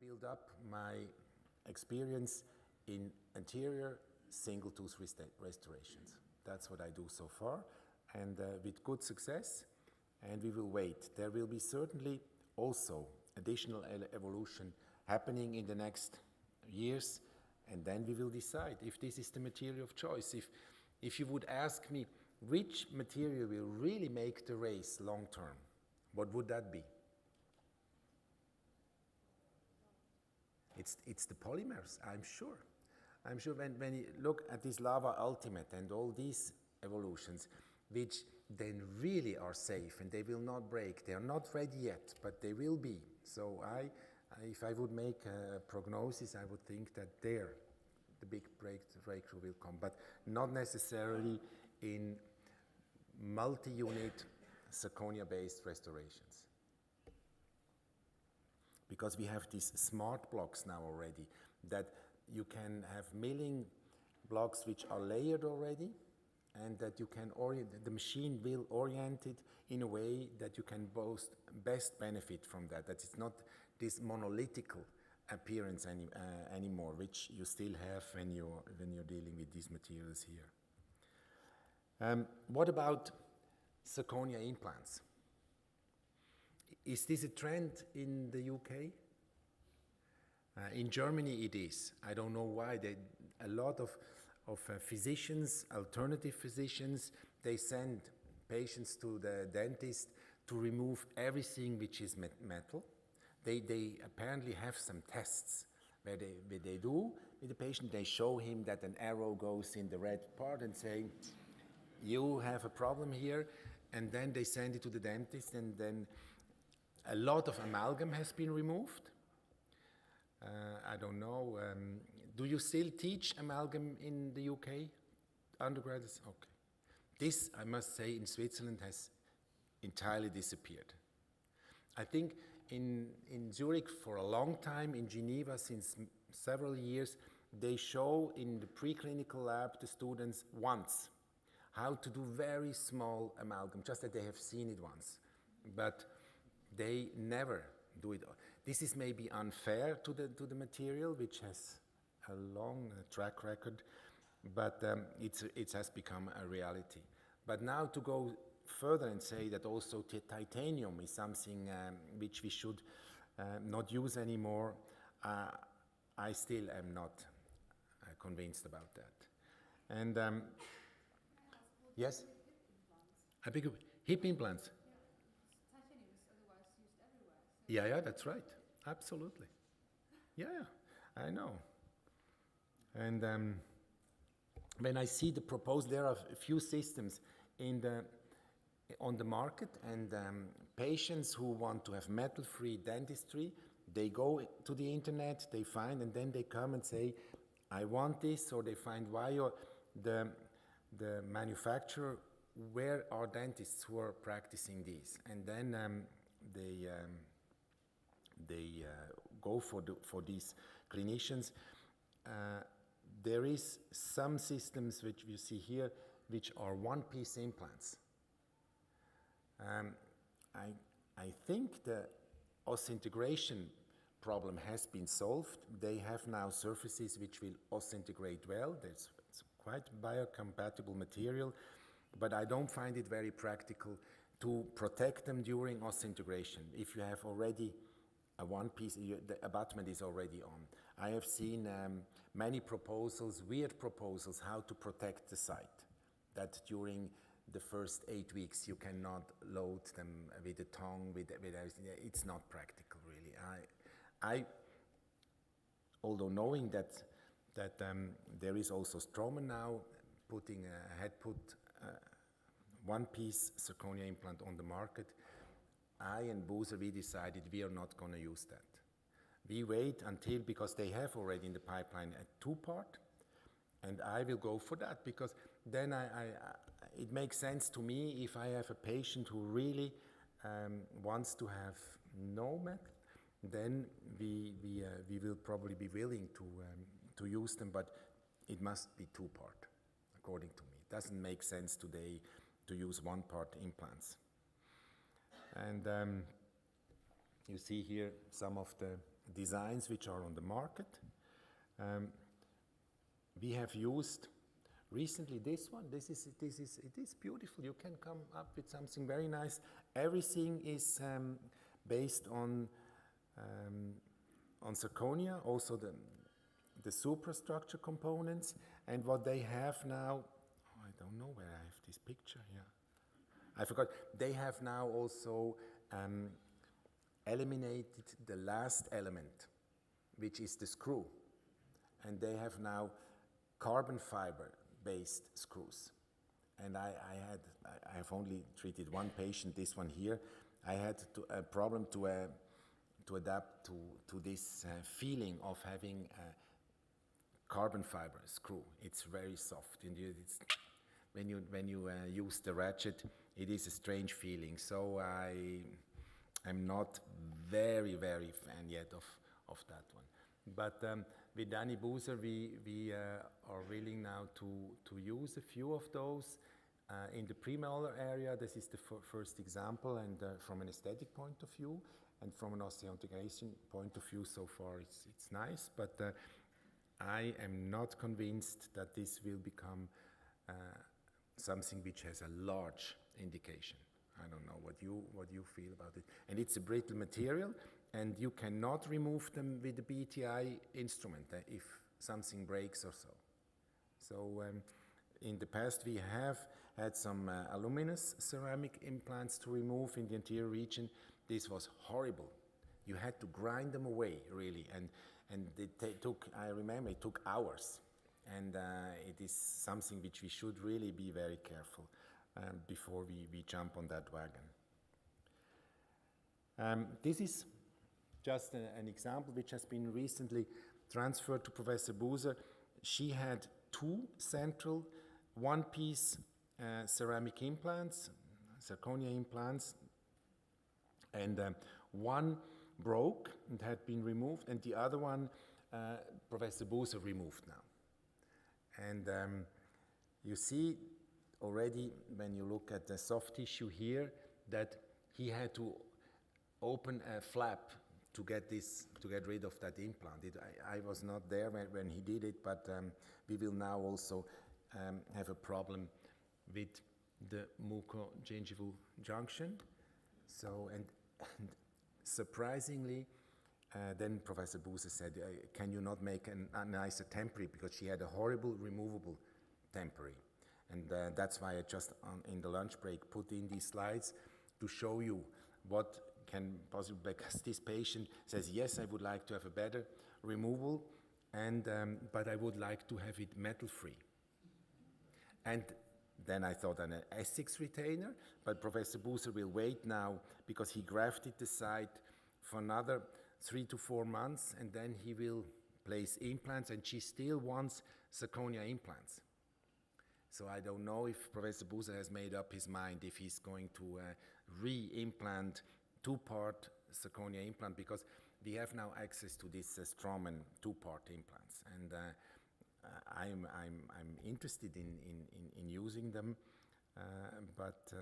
build up my experience in anterior single tooth restorations. That's what I do so far, and with good success, and we will wait. There will be certainly also additional evolution happening in the next years, and then we will decide if this is the material of choice. If you would ask me which material will really make the race long term, what would that be? It's the polymers, I'm sure. I'm sure when you look at this Lava Ultimate and all these evolutions, which then really are safe and they will not break. They are not ready yet, but they will be. So if I would make a prognosis, I would think that there the big breakthrough will come, but not necessarily in multi-unit zirconia-based restorations. Because we have these smart blocks now already, that you can have milling blocks which are layered already, and that you can the machine will orient it in a way that you can best benefit from that. That it's not this monolithical appearance anymore, which you still have when you're dealing with these materials here. What about zirconia implants? Is this a trend in the UK? In Germany it is. I don't know why. A lot of physicians, alternative physicians, they send patients to the dentist to remove everything which is metal. They apparently have some tests where they do with the patient. They show him that an arrow goes in the red part and say, you have a problem here, and then they send it to the dentist, and then a lot of amalgam has been removed. I don't know. Do you still teach amalgam in the UK? Undergraduates? Okay. This, I must say, in Switzerland has entirely disappeared. I think in Zurich for a long time, in Geneva since several years, they show in the preclinical lab the students once how to do very small amalgam, just that they have seen it once. But they never do it. This is maybe unfair to the material, which has a long track record, but it has become a reality. But now to go further and say that also titanium is something which we should not use anymore, I still am not convinced about that. And yes? I beg your hip implants. Yeah, that's right. Absolutely. Yeah, I know. And when I see the proposal, there are a few systems on the market, and patients who want to have metal-free dentistry, they go to the internet, they find, and then they come and say, I want this, or they find why the manufacturer, where are dentists who are practicing these, and then they go for these clinicians. There is some systems which you see here which are one-piece implants. I think the osseointegration problem has been solved. They have now surfaces which will osseointegrate well. It's quite biocompatible material, but I don't find it very practical to protect them during osseointegration. If you have already a one-piece, the abutment is already on. I have seen many proposals, weird proposals, how to protect the site. That during the first 8 weeks you cannot load them with a tongue, with everything. It's not practical, really. Although knowing that there is also Straumann now putting a one-piece zirconia implant on the market, I and Buser, we decided we are not going to use that. We wait until, because they have already in the pipeline a two-part, and I will go for that, because then it makes sense to me if I have a patient who really wants to have no metal, then we will probably be willing to use them, but it must be two-part, according to me. It doesn't make sense today to use one-part implants. And you see here some of the designs which are on the market. We have used recently this one. It is beautiful. You can come up with something very nice. Everything is based on zirconia, also the superstructure components. And what they have now, I don't know where I have this picture here. I forgot. They have now also eliminated the last element, which is the screw. And they have now carbon fiber based screws. And I have only treated one patient, this one here. I had a problem to adapt to this feeling of having a carbon fiber screw. It's very soft, and when you use the ratchet, it is a strange feeling. So I'm not very fan yet of that one. But with Danny Buser, we are willing now to use a few of those in the premolar area. This is the first example, and from an aesthetic point of view, and from an osseointegration point of view, so far it's nice. But I am not convinced that this will become something which has a large indication. I don't know what you feel about it. And it's a brittle material, and you cannot remove them with the BTI instrument if something breaks or so. So in the past we have had some aluminous ceramic implants to remove in the anterior region. This was horrible. You had to grind them away, really, and it took, I remember, it took hours. And it is something which we should really be very careful before we jump on that wagon. This is just an example which has been recently transferred to Professor Buser. She had two central one-piece ceramic implants, zirconia implants, and one broke and had been removed, and the other one Professor Buser removed now. And you see already when you look at the soft tissue here that he had to open a flap to get rid of that implant. I was not there when he did it, but we will now also have a problem with the mucogingival junction. So, and surprisingly, then Professor Buser said, can you not make a nicer temporary, because she had a horrible removable temporary. And that's why I just in the lunch break put in these slides to show you what can possibly, because this patient says, yes, I would like to have a better removal, and but I would like to have it metal-free. And then I thought an Essex retainer, but Professor Buser will wait now because he grafted the site for another 3 to 4 months, and then he will place implants, and she still wants zirconia implants. So I don't know if Professor Buser has made up his mind if he's going to re-implant two-part zirconia implant, because we have now access to this Straumann two-part implants, and I'm interested in using them, but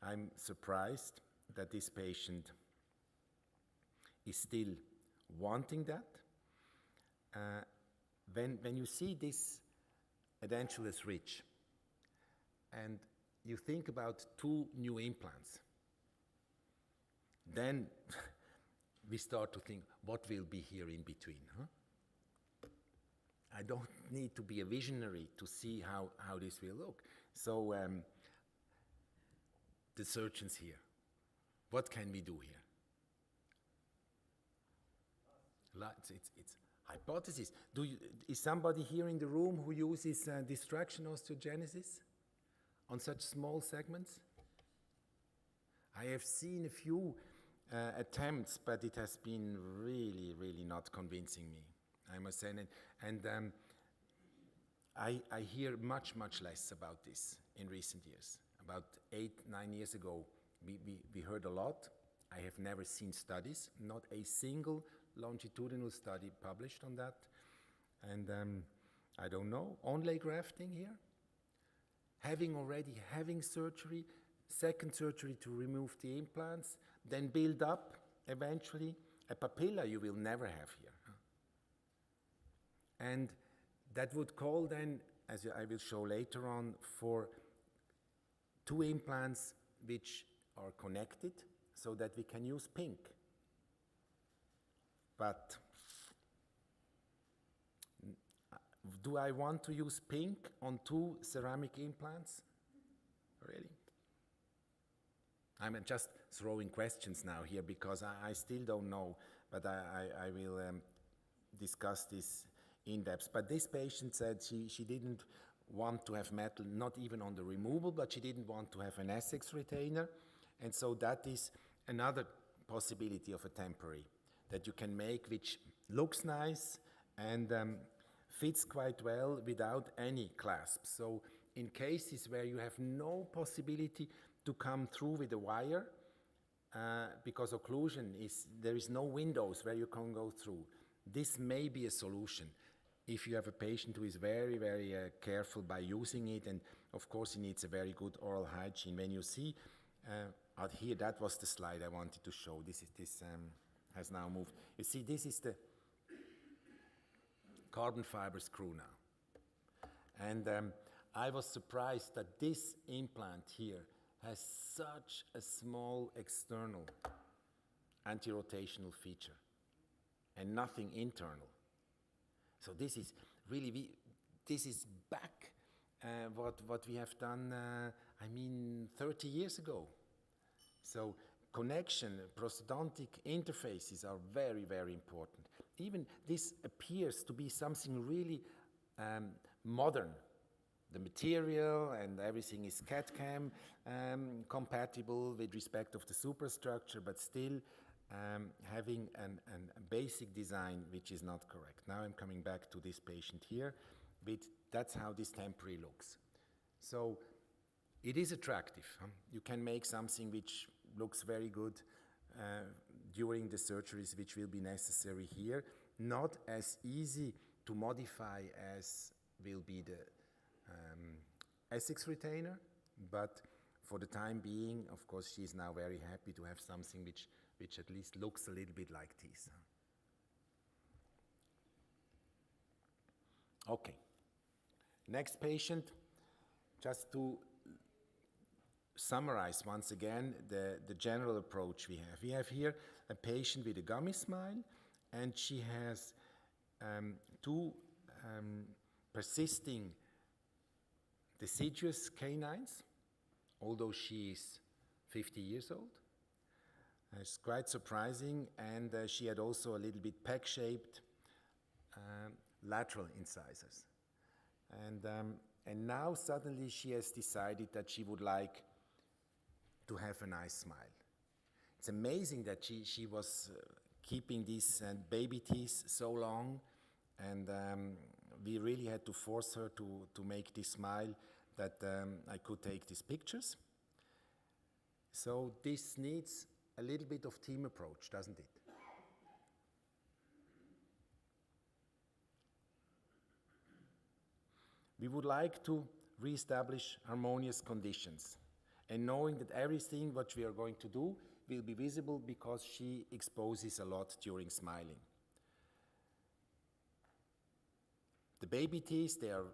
I'm surprised that this patient is still wanting that. When you see this edentulous ridge and you think about 2 new implants, then we start to think, what will be here in between? Huh? I don't need to be a visionary to see how this will look. So the surgeons here, what can we do here? It's hypothesis. Is somebody here in the room who uses distraction osteogenesis on such small segments? I have seen a few attempts, but it has been really, really not convincing me, I must say. And I hear much less about this in recent years. About 8-9 years ago, we heard a lot. I have never seen studies, not a single longitudinal study published on that. And I don't know, onlay grafting here, having surgery, second surgery to remove the implants, then build up eventually A papilla you will never have here. And that would call then, as I will show later on, for 2 implants which are connected so that we can use pink. But do I want to use pink on 2 ceramic implants? Really? I'm just throwing questions now here because I still don't know, but I will discuss this in depth. But this patient said she didn't want to have metal, not even on the removal, but she didn't want to have an Essex retainer. And so that is another possibility of a temporary that you can make, which looks nice and fits quite well without any clasp. So in cases where you have no possibility to come through with a wire, because occlusion is, there is no windows where you can go through, this may be a solution if you have a patient who is very, very careful by using it, and of course he needs a very good oral hygiene. When you see out here, that was the slide I wanted to show. This has now moved. You see, this is the carbon fiber screw now. And I was surprised that this implant here has such a small external anti-rotational feature and nothing internal. So this is really, this is back what we have done, 30 years ago. So connection, prosthodontic interfaces are very, very important. Even this appears to be something really modern. The material and everything is CAD/CAM compatible with respect of the superstructure, but still having a basic design which is not correct. Now I'm coming back to this patient here. That's how this temporary looks. So it is attractive. You can make something which looks very good during the surgeries which will be necessary here. Not as easy to modify as will be the Essex retainer, but for the time being, of course, she is now very happy to have something which at least looks a little bit like this. Okay. Next patient, just to summarize once again the general approach we have. We have here a patient with a gummy smile, and she has 2 persisting deciduous canines, although she is 50 years old. It's quite surprising, and she had also a little bit peg-shaped lateral incisors. And now suddenly she has decided that she would like to have a nice smile. It's amazing that she was keeping these baby teeth so long, and we really had to force her to make this smile that I could take these pictures. So this needs a little bit of team approach, doesn't it? We would like to reestablish harmonious conditions, and knowing that everything what we are going to do will be visible because she exposes a lot during smiling. The baby teeth, they are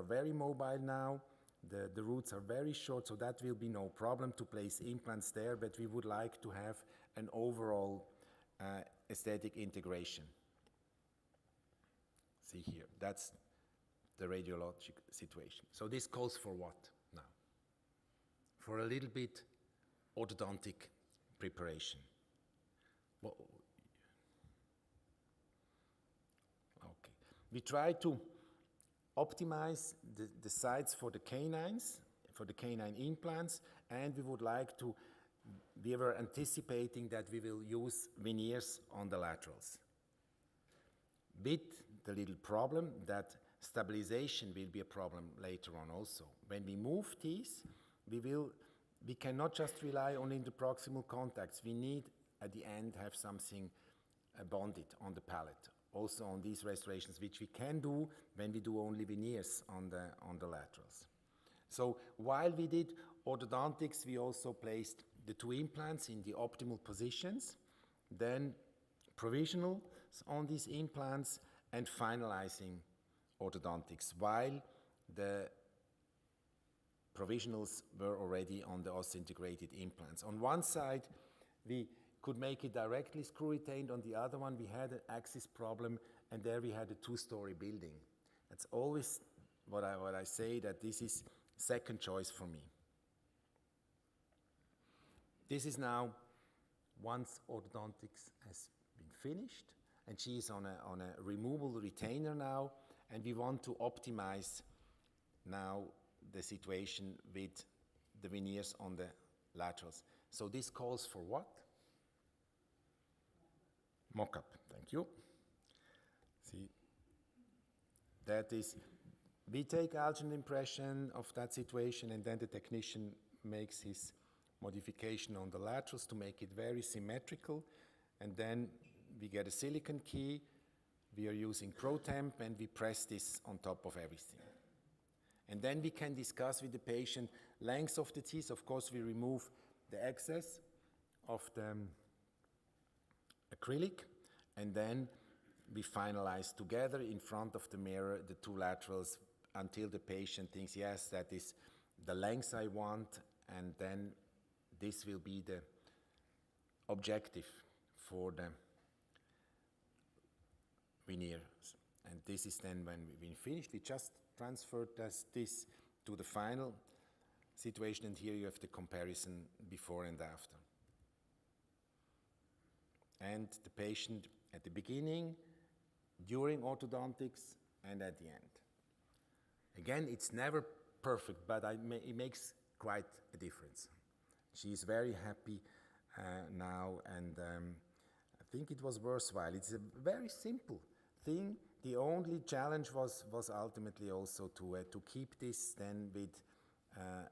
very mobile now. The roots are very short, so that will be no problem to place implants there, but we would like to have an overall aesthetic integration. See here, that's the radiologic situation. So this calls for what now? For a little bit orthodontic preparation. Well, okay. We try to optimize the sites for the canines, for the canine implants, and we would like to, we were anticipating that we will use veneers on the laterals. With the little problem that stabilization will be a problem later on also. When we move these, we cannot just rely on interproximal contacts. We need, at the end, have something bonded on the palate. Also on these restorations, which we can do when we do only veneers on the laterals. So while we did orthodontics, we also placed the 2 implants in the optimal positions. then provisional on these implants, and finalizing orthodontics, while the provisionals were already on the osseointegrated implants. On one side, we could make it directly screw-retained. On the other one, we had an axis problem, and there we had a two-story building. That's always what I say, that this is second choice for me. This is now once orthodontics has been finished, and she is on a removable retainer now, and we want to optimize now the situation with the veneers on the laterals. So this calls for what? Mock-up, thank you. See, that is, we take Algin impression of that situation, and then the technician makes his modification on the laterals to make it very symmetrical, and then we get a silicone key. We are using ProTemp, and we press this on top of everything. And then we can discuss with the patient length of the teeth. Of course, we remove the excess of the acrylic, and then we finalize together in front of the mirror the two laterals until the patient thinks, yes, that is the length I want, and then this will be the objective for the veneers. And this is then when we finished, we just transferred this to the final situation, and here you have the comparison before and after. And the patient at the beginning, during orthodontics, and at the end. Again, it's never perfect, but it makes quite a difference. She is very happy now, and I think it was worthwhile. It's a very simple thing. The only challenge was ultimately also to keep this then with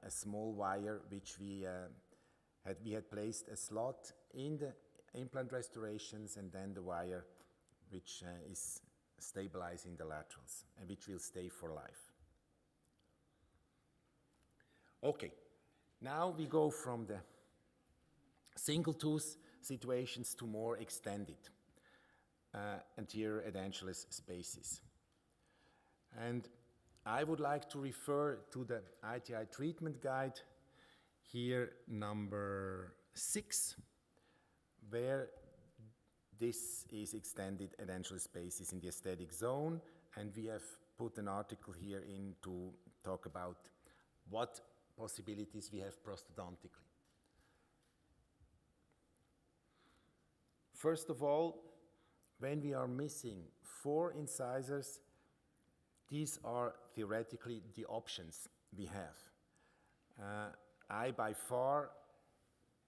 a small wire, which we had placed a slot in the implant restorations, and then the wire which is stabilizing the laterals and which will stay for life. Okay, now we go from the single tooth situations to more extended anterior edentulous spaces. And I would like to refer to the ITI treatment guide, here number 6, where this is extended edentulous spaces in the aesthetic zone, and we have put an article here in to talk about what possibilities we have prosthodontically. First of all, when we are missing 4 incisors, these are theoretically the options we have. I by far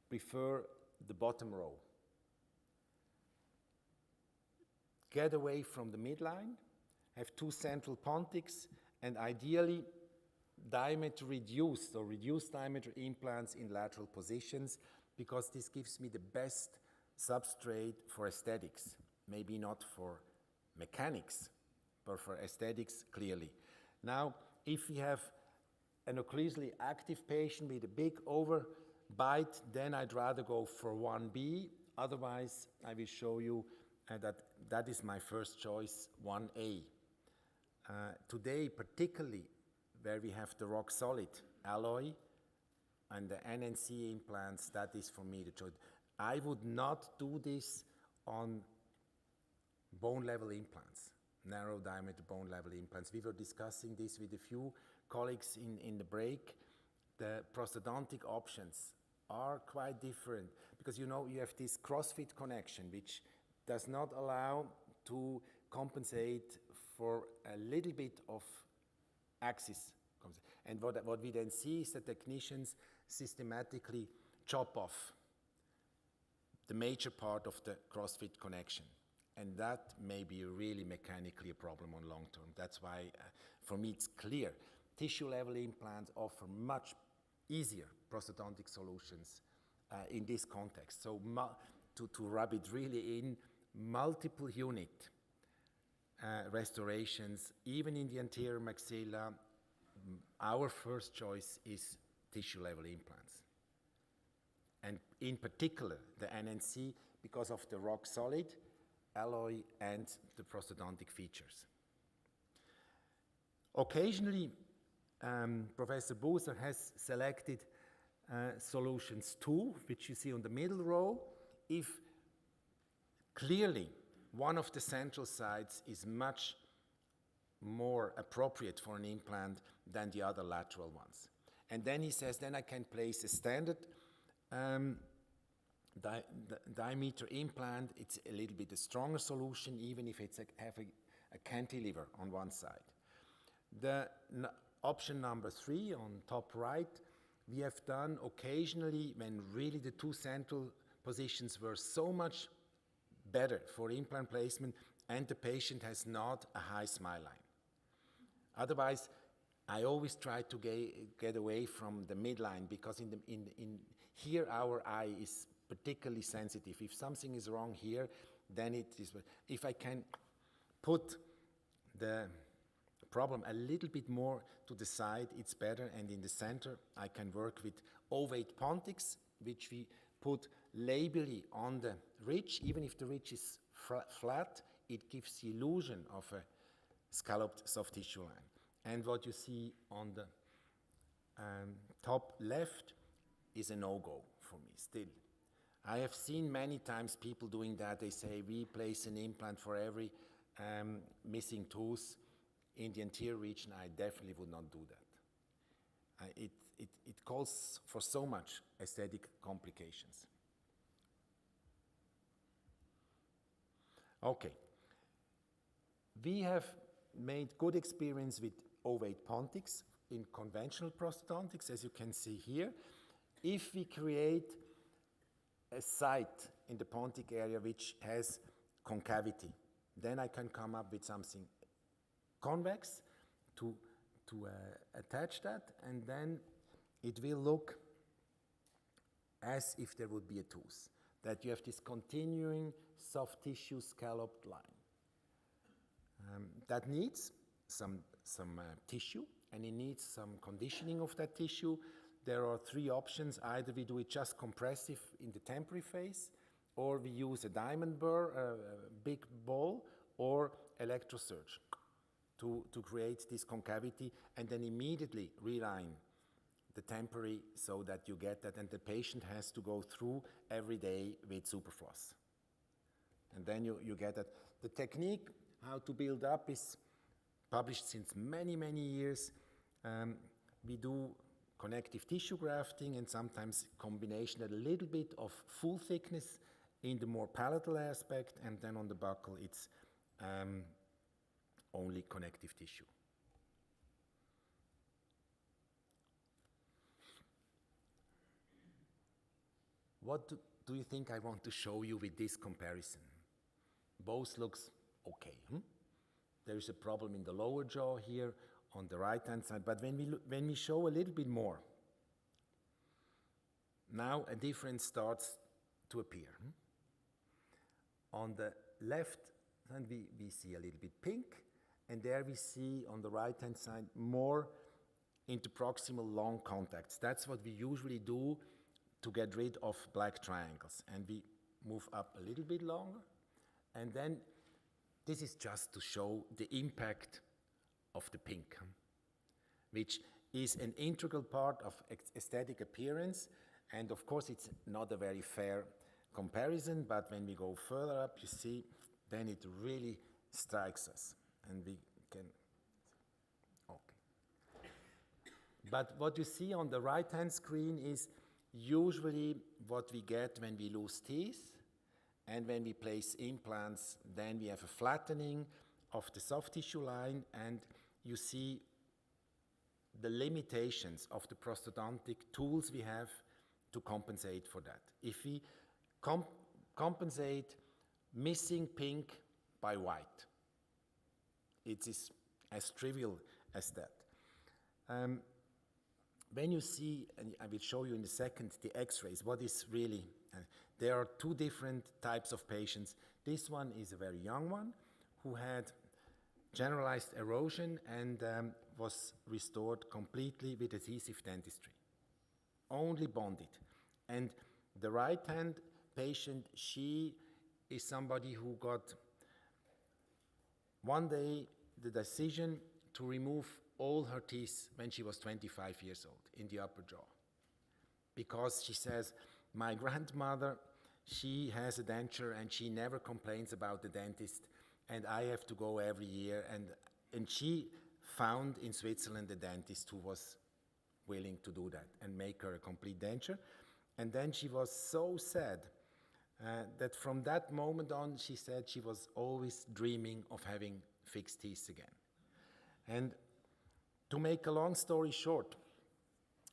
prefer the bottom row. Get away from the midline, have 2 central pontics, and ideally diameter reduced or reduced diameter implants in lateral positions, because this gives me the best substrate for aesthetics. Maybe not for mechanics, but for aesthetics, clearly. Now, if we have an occlusally active patient with a big overbite, then I'd rather go for 1B. Otherwise, I will show you that is my first choice, 1A. Today, particularly where we have the rock solid alloy and the NNC implants, that is for me the choice. I would not do this on bone level implants, narrow diameter bone level implants. We were discussing this with a few colleagues in the break. The prosthodontic options are quite different, because you know you have this CrossFit connection, which does not allow to compensate for a little bit of axis. And what we then see is that technicians systematically chop off the major part of the CrossFit connection. And that may be really mechanically a problem on long term. That's why, for me, it's clear. Tissue level implants offer much easier prosthodontic solutions in this context. So to rub it really in, multiple unit restorations, even in the anterior maxilla, our first choice is tissue level implants. And in particular the NNC, because of the rock solid alloy and the prosthodontic features. Occasionally, Professor Buser has selected solutions 2, which you see on the middle row, if clearly one of the central sides is much more appropriate for an implant than the other lateral ones. And then he says, then I can place a standard diameter implant. It's a little bit a stronger solution, even if it's have a cantilever on one side. The option number 3 on top right, we have done occasionally when really the 2 central positions were so much better for implant placement and the patient has not a high smile line. Otherwise, I always try to get away from the midline, because in here our eye is particularly sensitive. If something is wrong here, then it is. If I can put the problem a little bit more to the side, it's better, and in the center I can work with ovate Pontics, which we put labially on the ridge. Even if the ridge is flat, it gives the illusion of a scalloped soft tissue line. And what you see on the top left is a no-go for me still. I have seen many times people doing that. They say we place an implant for every missing tooth in the anterior region. I definitely would not do that. It calls for so much aesthetic complications. Okay. We have made good experience with ovate Pontics in conventional prosthodontics, as you can see here. If we create a site in the Pontic area which has concavity, then I can come up with something convex to attach that, and then it will look as if there would be a tooth, that you have this continuing soft tissue scalloped line. That needs some tissue, and it needs some conditioning of that tissue. There are 3 options. Either we do it just compressive in the temporary phase, or we use a diamond burr, a big ball, or electrosurge to create this concavity, and then immediately reline the temporary so that you get that, and the patient has to go through every day with Superfloss. And then you get that. The technique, how to build up, is published since many, many years. We do connective tissue grafting and sometimes combination a little bit of full thickness in the more palatal aspect, and then on the buccal it's only connective tissue. What do you think I want to show you with this comparison? Both looks okay. There is a problem in the lower jaw here on the right-hand side, but when we show a little bit more, now a difference starts to appear. On the left hand we see a little bit pink, and there we see on the right-hand side more interproximal long contacts. That's what we usually do to get rid of black triangles. And we move up a little bit longer, and then this is just to show the impact of the pink, which is an integral part of aesthetic appearance. And of course, it's not a very fair comparison, but when we go further up, you see, then it really strikes us, and we can, okay. But what you see on the right-hand screen is usually what we get when we lose teeth, and when we place implants, then we have a flattening of the soft tissue line, and you see the limitations of the prosthodontic tools we have to compensate for that. If we compensate missing pink by white, it is as trivial as that. When you see, and I will show you in a second, the x-rays, what is really, there are 2 different types of patients. This one is a very young one who had generalized erosion and was restored completely with adhesive dentistry, only bonded. And the right-hand patient, she is somebody who got one day the decision to remove all her teeth when she was 25 years old in the upper jaw. Because she says, my grandmother, she has a denture and she never complains about the dentist, and I have to go every year. And she found in Switzerland a dentist who was willing to do that and make her a complete denture. And then she was so sad that from that moment on, she said she was always dreaming of having fixed teeth again. And to make a long story short,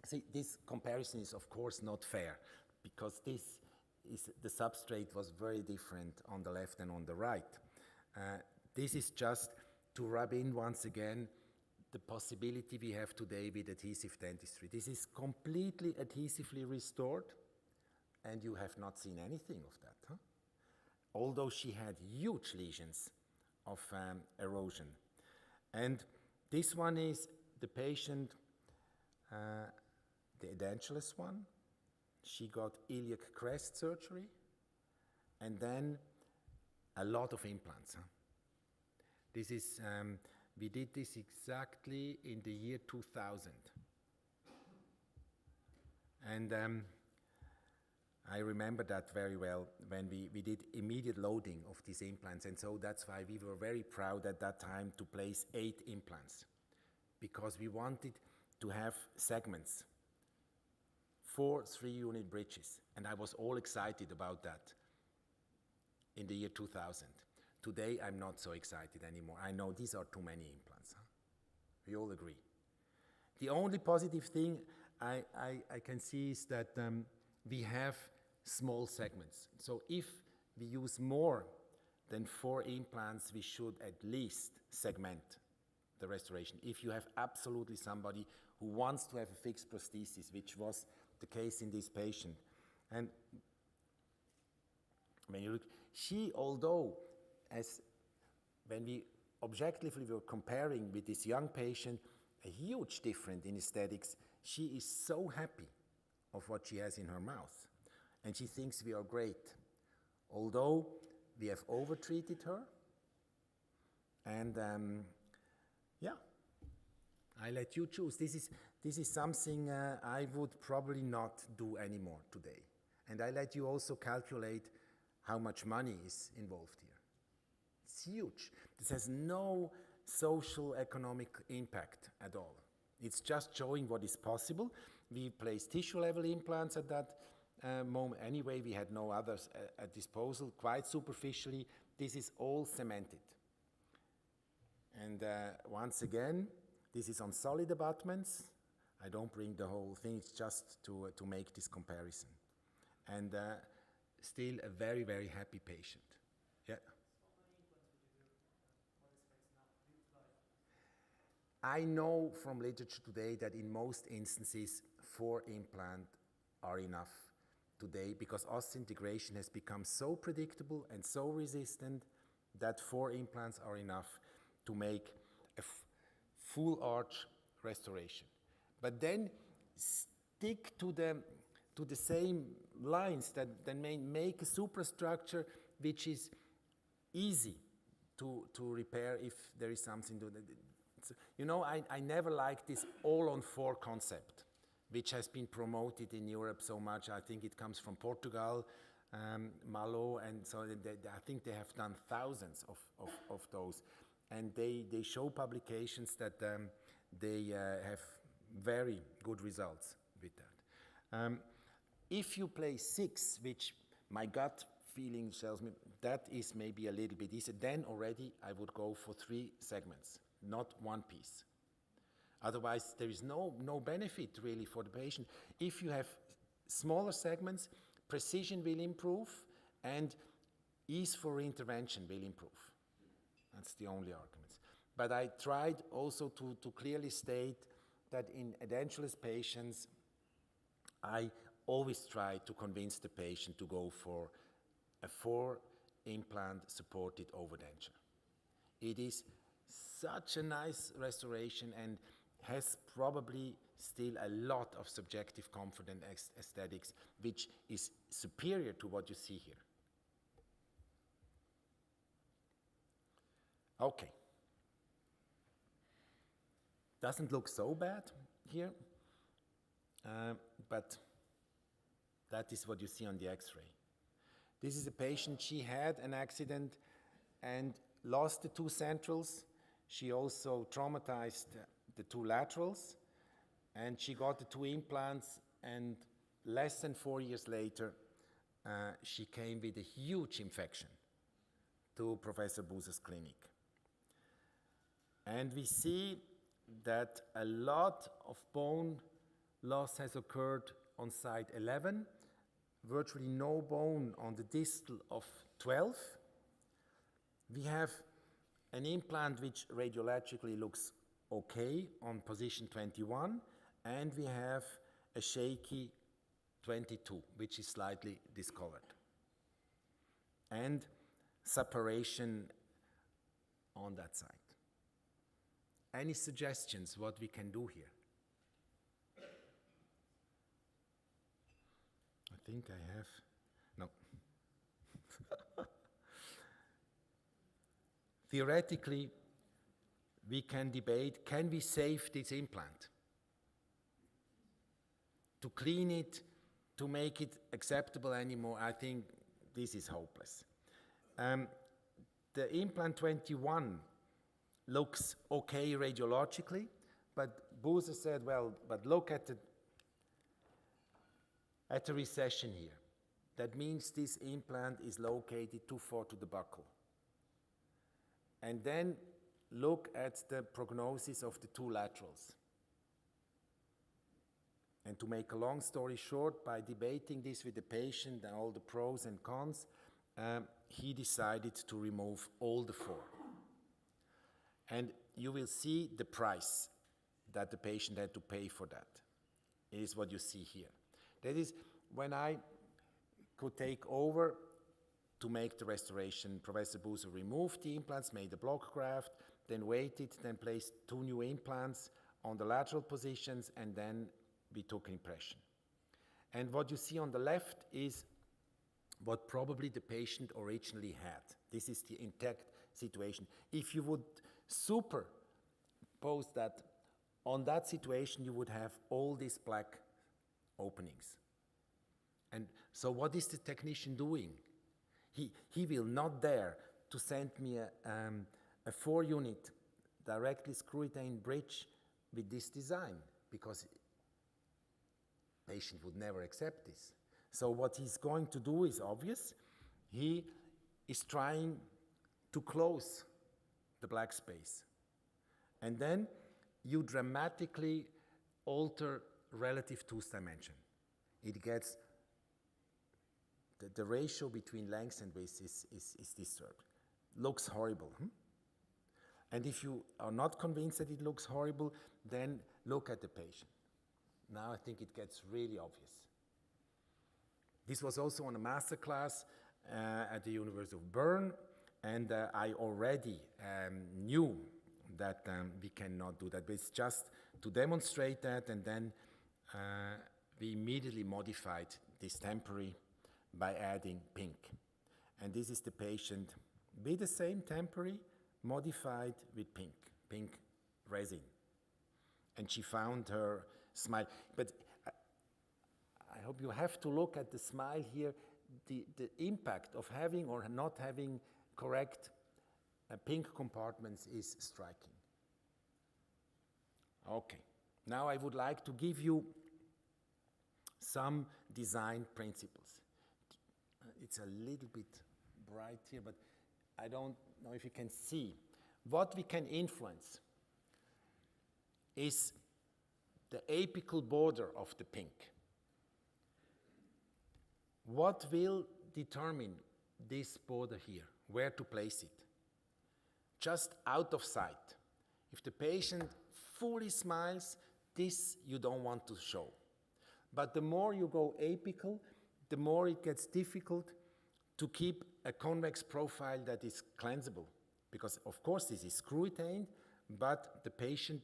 see, this comparison is of course not fair, because the substrate was very different on the left and on the right. This is just to rub in once again the possibility we have today with adhesive dentistry. This is completely adhesively restored, and you have not seen anything of that, huh? Although she had huge lesions of erosion. And this one is the patient, the edentulous one. She got iliac crest surgery, and then a lot of implants. Huh? This is, we did this exactly in the year 2000. And I remember that very well when we did immediate loading of these implants. And so that's why we were very proud at that time to place 8 implants, because we wanted to have segments, 4 3-unit bridges. And I was all excited about that in the year 2000. Today, I'm not so excited anymore. I know these are too many implants. Huh? We all agree. The only positive thing I can see is that we have small segments. So if we use more than 4 implants, we should at least segment the restoration. If you have absolutely somebody who wants to have a fixed prosthesis, which was the case in this patient. And when you look, she, although when we objectively were comparing with this young patient, a huge difference in aesthetics, she is so happy of what she has in her mouth. And she thinks we are great. Although we have overtreated her. And yeah, I let you choose. This is something I would probably not do anymore today. And I let you also calculate how much money is involved here. It's huge. This has no social economic impact at all. It's just showing what is possible. We placed tissue level implants at that moment. Anyway, we had no others at disposal. Quite superficially, this is all cemented. And once again, this is on solid abutments. I don't bring the whole thing, it's just to make this comparison. And still a very, very happy patient. Yeah. I know from literature today that in most instances 4 implants are enough today, because osseointegration has become so predictable and so resistant that 4 implants are enough to make a full arch restoration. But then stick to the same lines that make a superstructure which is easy to repair if there is something to. You know, I never liked this all-on-4 concept, which has been promoted in Europe so much. I think it comes from Portugal, Malo, and so I think they have done thousands of those. And they show publications that they have very good results with that. If you play 6, which my gut feeling tells me that is maybe a little bit easier, then already I would go for 3 segments, not 1 piece. Otherwise, there is no benefit really for the patient. If you have smaller segments, precision will improve and ease for intervention will improve. That's the only arguments. But I tried also to clearly state that in edentulous patients, I always try to convince the patient to go for a 4-implant supported overdenture. It is such a nice restoration and has probably still a lot of subjective comfort and aesthetics, which is superior to what you see here. Okay. Doesn't look so bad here, but that is what you see on the X-ray. This is a patient, she had an accident and lost the two centrals. She also traumatized the two laterals, and she got the two implants, and less than 4 years later, she came with a huge infection to Professor Buser's clinic. And we see that a lot of bone loss has occurred on side 11, virtually no bone on the distal of 12. We have an implant which radiologically looks okay on position 21, and we have a shaky 22, which is slightly discolored, and separation on that side. Any suggestions what we can do here? I think I have, no. Theoretically, we can debate, can we save this implant? To clean it, to make it acceptable anymore, I think this is hopeless. The implant 21 looks okay radiologically, but Buser said, well, but look at the recession here. That means this implant is located too far to the buccal. And then look at the prognosis of the two laterals. And to make a long story short, by debating this with the patient and all the pros and cons, he decided to remove all the four. And you will see the price that the patient had to pay for that. It is what you see here. That is, when I could take over to make the restoration, Professor Buser removed the implants, made a block graft, then waited, then placed two new implants on the lateral positions, and then we took impression. And what you see on the left is what probably the patient originally had. This is the intact situation. If you would superpose that on that situation, you would have all these black openings. And so what is the technician doing? He will not dare to send me a 4-unit directly screw-retained bridge with this design, because patient would never accept this. So what he's going to do is obvious. He is trying to close the black space. And then you dramatically alter relative tooth dimension. It gets, the ratio between length and width is disturbed. Looks horrible. And if you are not convinced that it looks horrible, then look at the patient. Now I think it gets really obvious. This was also on a master class at the University of Bern, and I already knew that we cannot do that, but it's just to demonstrate that, and then we immediately modified this temporary by adding pink. And this is the patient with the same temporary modified with pink resin. And she found her smile. But I hope you have to look at the smile here. The impact of having or not having correct pink compartments is striking. Okay, now I would like to give you some design principles. It's a little bit bright here, but I don't know if you can see. What we can influence is the apical border of the pink. What will determine this border here, where to place it? Just out of sight. If the patient fully smiles, this you don't want to show. But the more you go apical, the more it gets difficult to keep a convex profile that is cleansable. Because of course this is screw retained, but the patient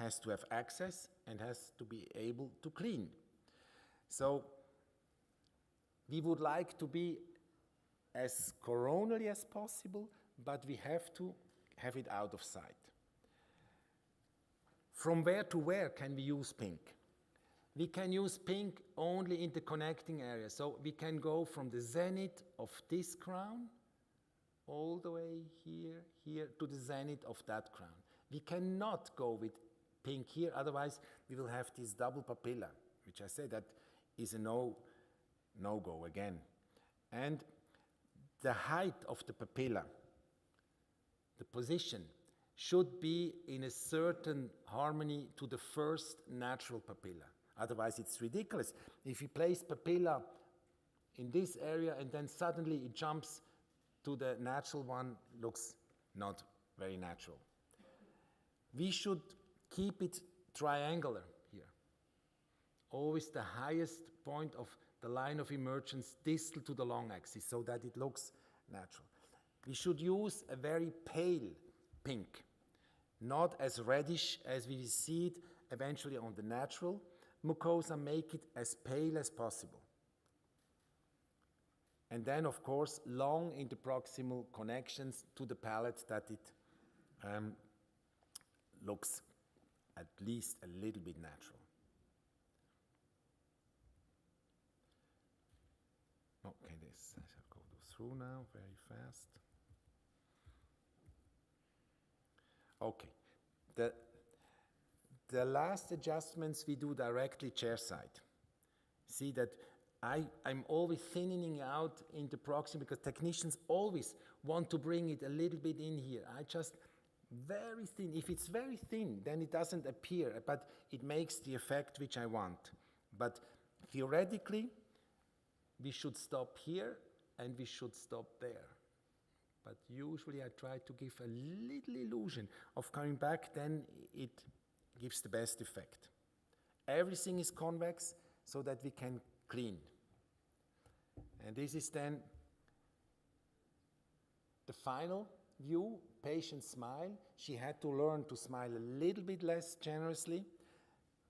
has to have access and has to be able to clean. So we would like to be as coronally as possible, but we have to have it out of sight. From where to where can we use pink? We can use pink only in the connecting area. So we can go from the zenith of this crown all the way here to the zenith of that crown. We cannot go with pink here, otherwise we will have this double papilla, which I said that is a no-go again. And the height of the papilla, the position, should be in a certain harmony to the first natural papilla. Otherwise it's ridiculous. If you place papilla in this area and then suddenly it jumps to the natural one, looks not very natural. We should keep it triangular here. Always the highest point of the line of emergence distal to the long axis so that it looks natural. We should use a very pale pink, not as reddish as we see it eventually on the natural mucosa. Make it as pale as possible. And then, of course, long interproximal connections to the palate that it looks at least a little bit natural. Okay, this I shall go through now very fast. Okay, the last adjustments we do directly chair side. See that I'm always thinning out interproximal because technicians always want to bring it a little bit in here. I just very thin. If it's very thin, then it doesn't appear, but it makes the effect which I want. But theoretically, we should stop here and we should stop there. But usually I try to give a little illusion of coming back, then it gives the best effect. Everything is convex so that we can clean. And this is then the final view, patient smile. She had to learn to smile a little bit less generously.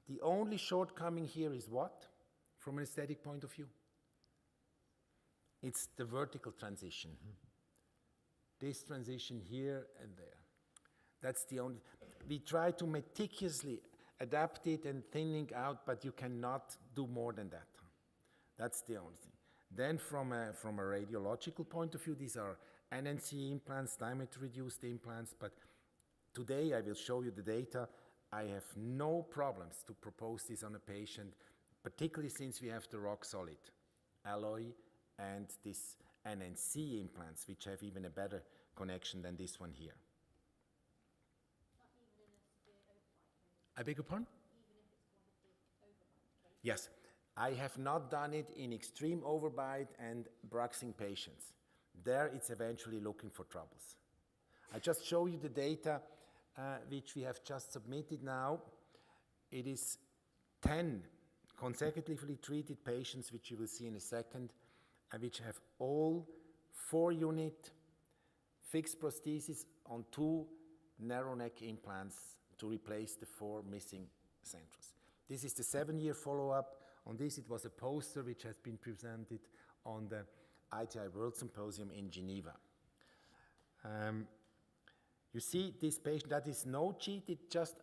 The only shortcoming here is what? From an aesthetic point of view? It's the vertical transition. This transition here and there. That's the only, we try to meticulously adapt it and thinning out, but you cannot do more than that. That's the only thing. Then from a radiological point of view, these are NNC implants, diameter-reduced implants, but today I will show you the data. I have no problems to propose this on a patient, particularly since we have the rock-solid alloy and this NNC implants, which have even a better connection than this one here. I beg your pardon? Yes, I have not done it in extreme overbite and bruxing patients. There it's eventually looking for troubles. I just show you the data which we have just submitted now. It is 10 consecutively treated patients, which you will see in a second, and which have all 4-unit fixed prosthesis on 2 narrow neck implants to replace the 4 missing centrals. This is the 7-year follow-up. On this, it was a poster which has been presented on the ITI World Symposium in Geneva. You see this patient, that is no cheat,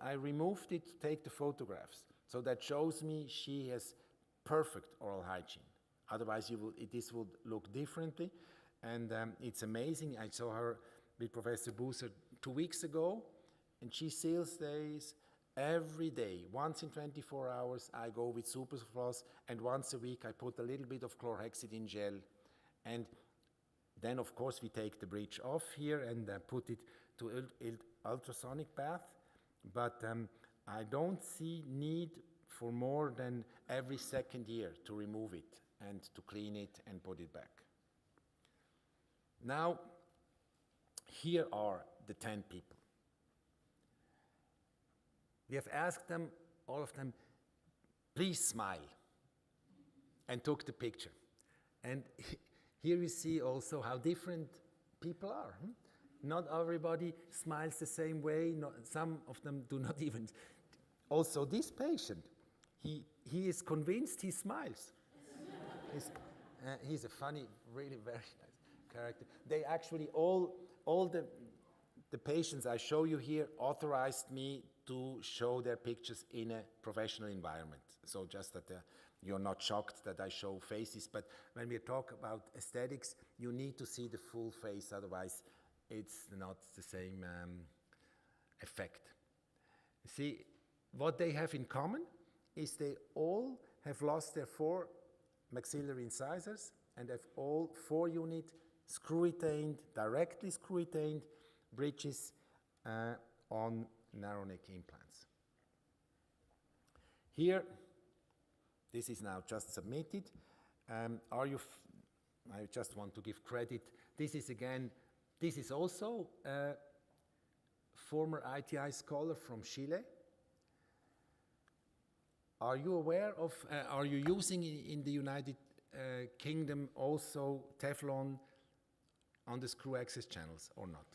I removed it to take the photographs. So that shows me she has perfect oral hygiene. Otherwise, this would look differently. And it's amazing. I saw her with Professor Buser 2 weeks ago, and she still stays every day. Once in 24 hours, I go with Superfloss, and once a week, I put a little bit of chlorhexidine gel. And then, of course, we take the bridge off here and put it to ultrasonic bath. But I don't see need for more than every 2nd year to remove it and to clean it and put it back. Now, here are the 10 people. We have asked them, all of them, please smile, and took the picture. And here you see also how different people are. Not everybody smiles the same way. Some of them do not even Also, this patient, he is convinced, he smiles. He's a funny, really very nice character. They actually, all the patients I show you here authorized me to show their pictures in a professional environment. So just that you're not shocked that I show faces, but when we talk about aesthetics, you need to see the full face, otherwise it's not the same effect. See, what they have in common is they all have lost their 4 maxillary incisors and have all 4 unit screw-retained, directly screw-retained bridges on narrow neck implants. Here, this is now just submitted. I just want to give credit. This is also a former ITI scholar from Chile. Are you aware of, are you using in the United Kingdom also Teflon on the screw access channels or not?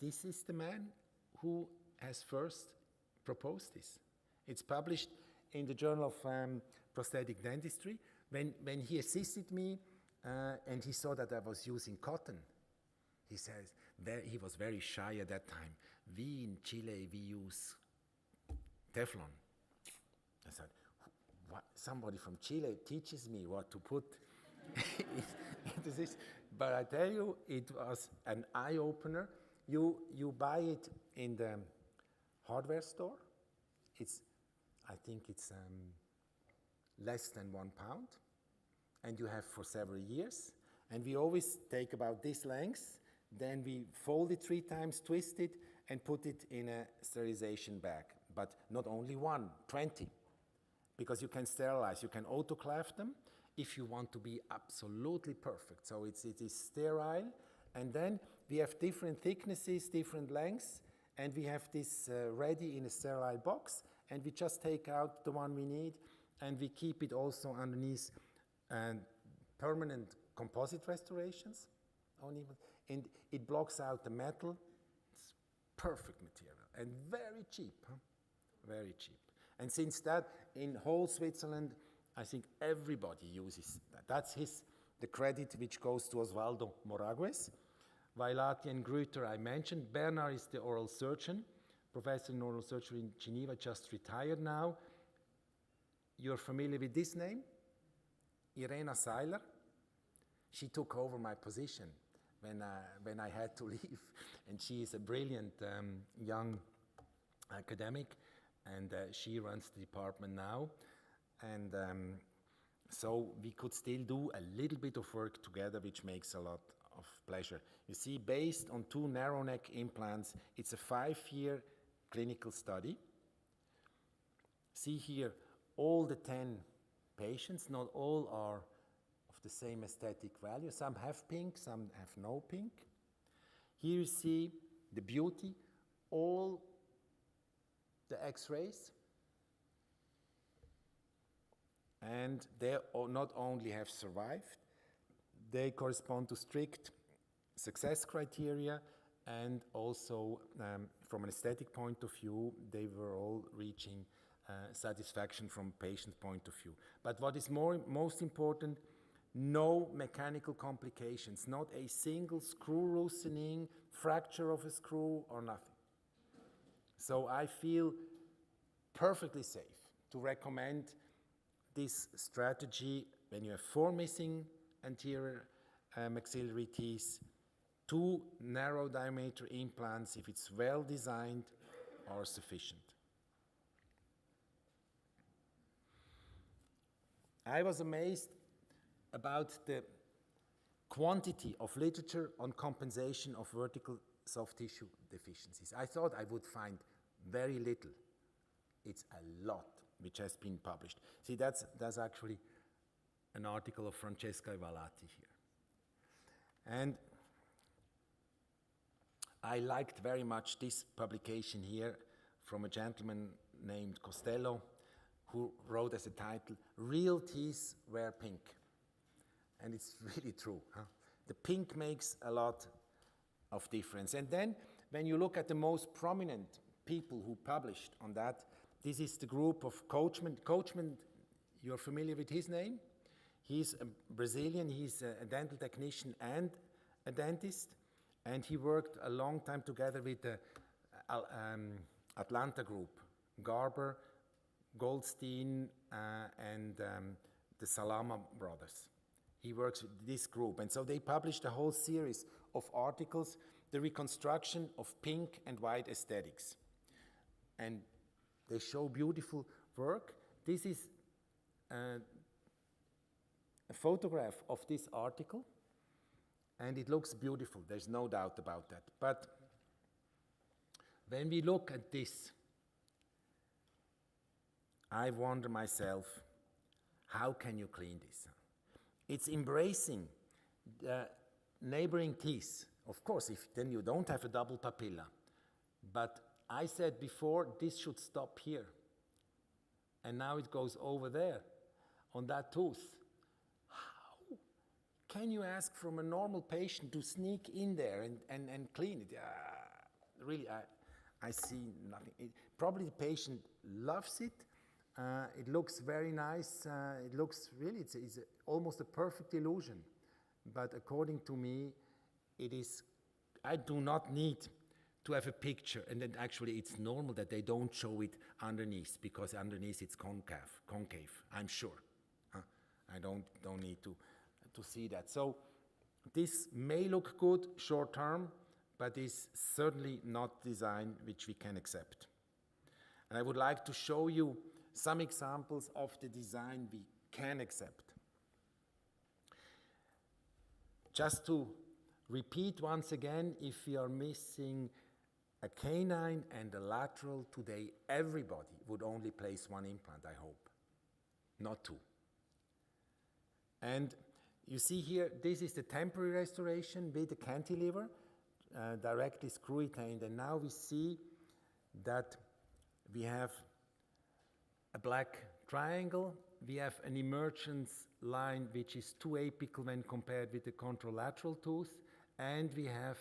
This is the man who has first proposed this. It's published in the Journal of Prosthetic Dentistry. When he assisted me and he saw that I was using cotton, he says, he was very shy at that time. We in Chile, we use Teflon. I said, what? Somebody from Chile teaches me what to put into this. But I tell you, it was an eye-opener. You buy it in the hardware store. I think it's less than £1, and you have for several years. And we always take about this length, then we fold it 3 times, twist it, and put it in a sterilization bag. But not only 1, 20, because you can sterilize, you can autoclave them if you want to be absolutely perfect. So it is sterile, and then we have different thicknesses, different lengths, and we have this ready in a sterile box, and we just take out the one we need, and we keep it also underneath permanent composite restorations, and it blocks out the metal. It's perfect material, and very cheap, huh? Very cheap. And since that, in whole Switzerland, I think everybody uses that. That's the credit which goes to Osvaldo Moragues. Vailati and Grüter I mentioned. Bernard is the oral surgeon, professor in oral surgery in Geneva, just retired now. You're familiar with this name? Irena Seiler. She took over my position when I had to leave. And she is a brilliant young academic, and she runs the department now. And so we could still do a little bit of work together, which makes a lot of pleasure. You see, based on 2 narrow neck implants, it's a 5-year clinical study. See here, all the 10 patients, not all are of the same aesthetic value. Some have pink, some have no pink. Here you see the beauty, all the X-rays, and they not only have survived, they correspond to strict success criteria, and also from an aesthetic point of view, they were all reaching satisfaction from patient point of view. But what is most important, no mechanical complications, not a single screw loosening, fracture of a screw, or nothing. So I feel perfectly safe to recommend this strategy when you have 4 missing anterior maxillary teeth, 2 narrow diameter implants, if it's well designed, are sufficient. I was amazed about the quantity of literature on compensation of vertical soft tissue deficiencies. I thought I would find very little. It's a lot which has been published. See, that's actually an article of Francesca Valati here. And I liked very much this publication here from a gentleman named Costello, who wrote as a title, "Real Teeth Were Pink." And it's really true. Huh? The pink makes a lot of difference. And then when you look at the most prominent people who published on that. This is the group of Coachman. Coachman, you're familiar with his name? He's a Brazilian, he's a dental technician and a dentist, and he worked a long time together with the Atlanta group, Garber, Goldstein, and the Salama brothers. He works with this group, and so they published a whole series of articles, the reconstruction of pink and white aesthetics. And they show beautiful work. This is a photograph of this article, and it looks beautiful, there's no doubt about that. But when we look at this, I wonder myself, how can you clean this? It's embracing the neighboring teeth. Of course, if then you don't have a double papilla. But I said before, this should stop here. And now it goes over there, on that tooth. How can you ask from a normal patient to sneak in there and clean it? Really, I see nothing. Probably the patient loves it. It looks very nice. It looks really, it's almost a perfect illusion. But according to me, it is, I do not need to have a picture, and then actually it's normal that they don't show it underneath, because underneath it's concave, I'm sure. I don't need to see that. So this may look good short term, but is certainly not design which we can accept. And I would like to show you some examples of the design we can accept. Just to repeat once again, if we are missing a canine and a lateral today, everybody would only place one implant, I hope, not two. And you see here, this is the temporary restoration with the cantilever, directly screw retained, and now we see that we have a black triangle, we have an emergence line which is too apical when compared with the contralateral tooth, and we have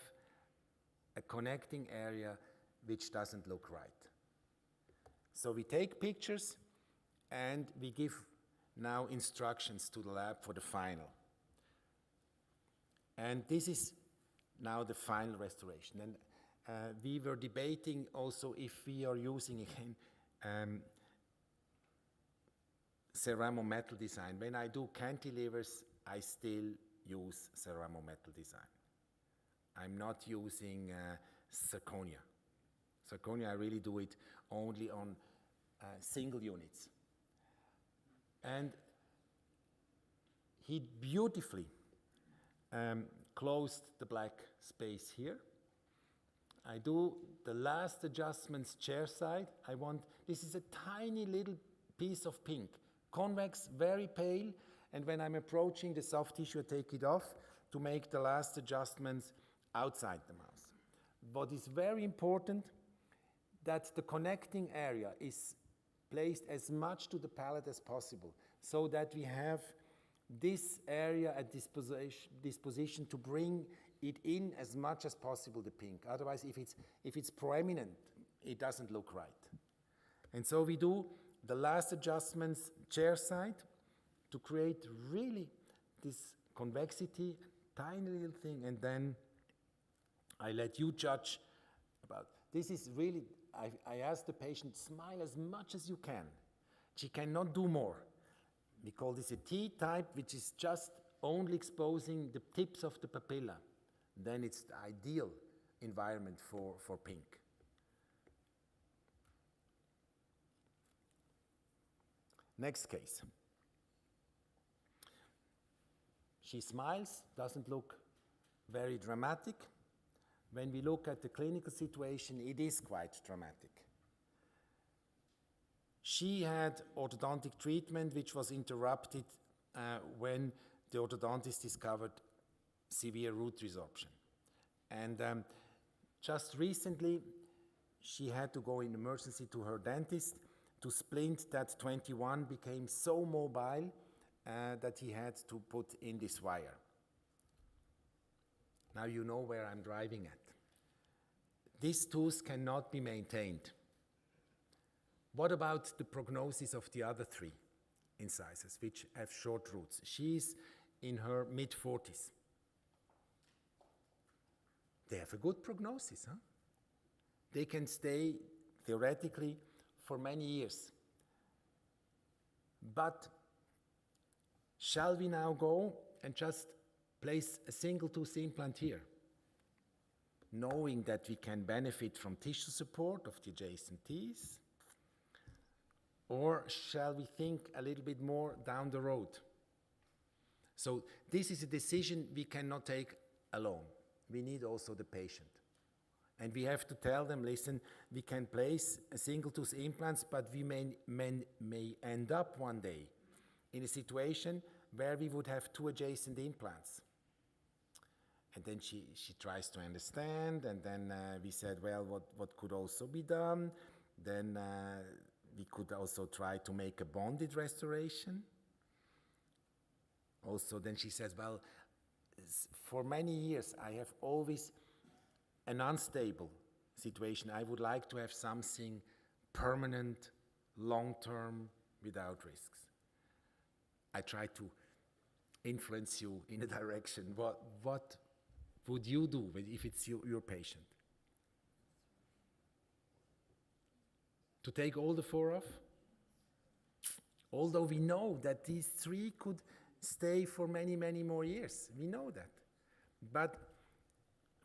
a connecting area which doesn't look right. So we take pictures and we give now instructions to the lab for the final. And this is now the final restoration. And we were debating also if we are using again ceramo metal design. When I do cantilevers, I still use ceramo metal design. I'm not using zirconia. Zirconia, I really do it only on single units. And he beautifully closed the black space here. I do the last adjustments chair side. This is a tiny little piece of pink, convex, very pale, and when I'm approaching the soft tissue, I take it off to make the last adjustments outside the mouth. What is very important, that the connecting area is placed as much to the palate as possible, so that we have this area at disposition to bring it in as much as possible, the pink. Otherwise, if it's proeminent, it doesn't look right. And so we do the last adjustments chair side to create really this convexity, tiny little thing, and then I let you judge about. This is really, I ask the patient, smile as much as you can. She cannot do more. We call this a T-type, which is just only exposing the tips of the papilla. Then it's the ideal environment for pink. Next case. She smiles, doesn't look very dramatic. When we look at the clinical situation, it is quite dramatic. She had orthodontic treatment which was interrupted when the orthodontist discovered severe root resorption. And just recently, she had to go in emergency to her dentist to splint that 21 became so mobile that he had to put in this wire. Now you know where I'm driving at. This tooth cannot be maintained. What about the prognosis of the other 3 incisors, which have short roots? She's in her mid-40s. They have a good prognosis, huh? They can stay, theoretically, for many years. But shall we now go and just place a single tooth implant here, knowing that we can benefit from tissue support of the adjacent teeth? Or shall we think a little bit more down the road? So this is a decision we cannot take alone. We need also the patient. And we have to tell them, listen, we can place a single tooth implants, but we may end up one day in a situation where we would have 2 adjacent implants. And then she tries to understand, and then we said, well, what could also be done? Then we could also try to make a bonded restoration. Also, then she says, well, for many years I have always an unstable situation. I would like to have something permanent, long-term, without risks. I try to influence you in a direction. What would you do if it's your patient? To take all the 4 off? Although we know that these 3 could stay for many, many more years. We know that. But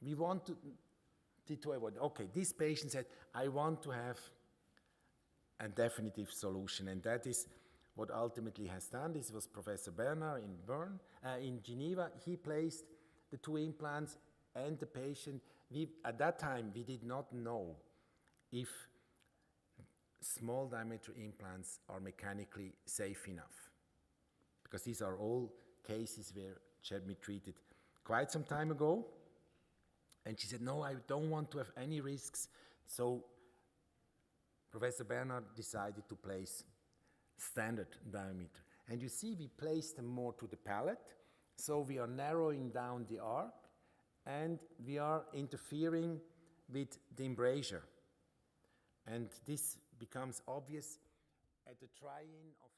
we want to avoid. Okay, this patient said, I want to have a definitive solution, and that is what ultimately has done. This was Professor Bernard in Geneva. He placed the 2 implants and the patient. At that time, we did not know if small diameter implants are mechanically safe enough, because these are all cases where she had been treated quite some time ago. And she said, no, I don't want to have any risks. So Professor Bernard decided to place standard diameter. And you see, we place them more to the palate. So we are narrowing down the arc, and we are interfering with the embrasure. And this becomes obvious at the try-in of